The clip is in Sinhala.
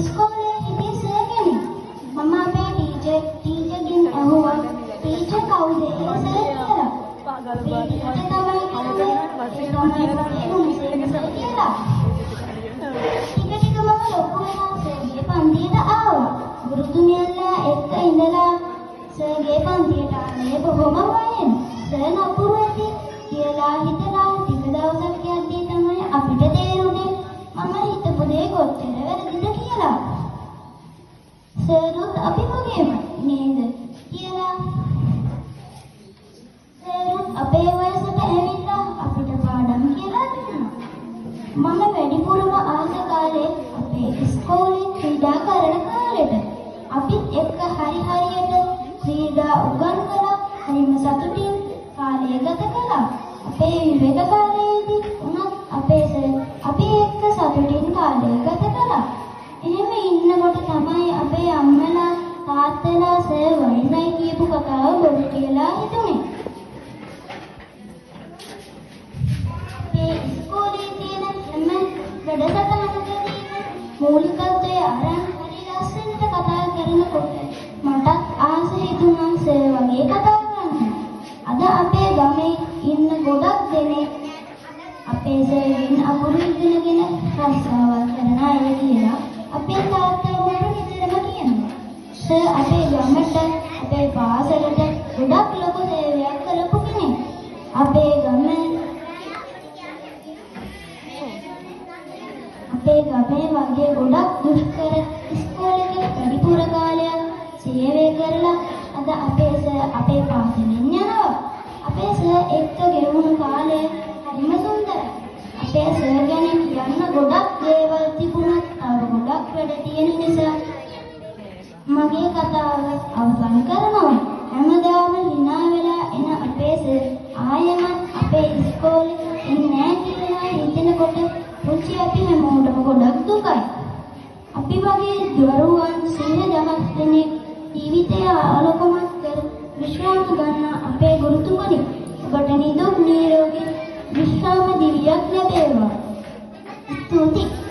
ඉස්කෝලේ හිටිය සර් කෙනෙක්. මම අපේ ටීචර්ගෙන් අහුවා ටීචර් කවුද ඒ සර් කියලා. අපේ ටීචර් තමයි කියලා. ටික ටික මම ලොකු වෙලා සර්ගේ පන්තියට ආවා. ගුරුතුමියන්ලා එක්ක ඉඳලා සර්ගේ පන්තියට ආවේ බොහොම වයන්. සර් නපුරු ඇති කියලා හිතලා ටික දවසක් යද්දී තමයි අපිට තේරුනේ මම හිතපු දේ කොච්චර වැරදිද කියලා. සරුත් අපි වගේම නේද කියලා. සරුත් අපේ වයසට ඇවිල්ලා අපිට පාඩම් කියලා දුන්නා. මම වැඩිපුරම ආස කාලේ අපේ ඉස්කෝලේ ක්‍රීඩා කරන කාලෙට. අපිත් එක්ක හරියට ක්‍රීඩා උගන්වලා හරිම සතුටින් කාලය ගත කළා. අපේ විවේක කාලයේදී උනත් අපේ සර් අපි එක්ක සතුටින් කාලය ගත කළා. එහෙම ඉන්නකොට තමයි අපේ අම්මලා තාත්තලා සර් වයිසයි කියපු කතාව බොරු කියලා හිතුනේ. අපේ ඉස්කෝලේ තියෙන හැම වැඩසටහනකදීම මූලිකත්වයේ අරන් හරි ලස්සනට කතා කරනකොට මට ආස හිතුණා සර් වගේ කතා කරන්න. අද අපේ ගමේ ඉන්න ගොඩක් දෙනෙක් අපේ සර්ගෙන් අකුරු ඉගෙනගෙන රස්සාවල් කරන අය කියලා අපේ තාත්තා මට නිතරම කියනවා. සර් අපේ ගමට අපේ පාසලට ගොඩක් ලොකු සේවයක් කරපු කෙනෙක්. අපේ ගමේ වගේ ගොඩක් දුෂ්කර ඉස්කෝලේක වැඩිපුර කාලයක් සේවය කරලා අද අපේ සර් අපේ පාසලෙන් යනවා. අපේ සර් එක්ක ගෙවුණු කාලය හරිම සුන්දරයි. අපේ සර් ගැන කියන්න ගොඩක් දේවල් තිබුණත් තව ගොඩක් වැඩ තියෙන නිසා මගේ කතාව අවසන් කරනවා. හැමදාම hina වෙලා එන අපේ සර් ආයෙමත් අපේ ඉස්කෝලේ ඉන්නේ නැහැ කියලා හිතනකොට පුංචි අපි හැමෝටම ගොඩක් දුකයි. අපි වගේ දරුවන් 100,000 දෙනෙක් ජීවිතය ආලෝකමත් කර විශ්‍රාම ගන්න අපේ ගුරුතුමනි ඔබට නිදුක් නිරෝගී විශ්‍රාම දිවියක් ලැබේවා. ස්තුතියි.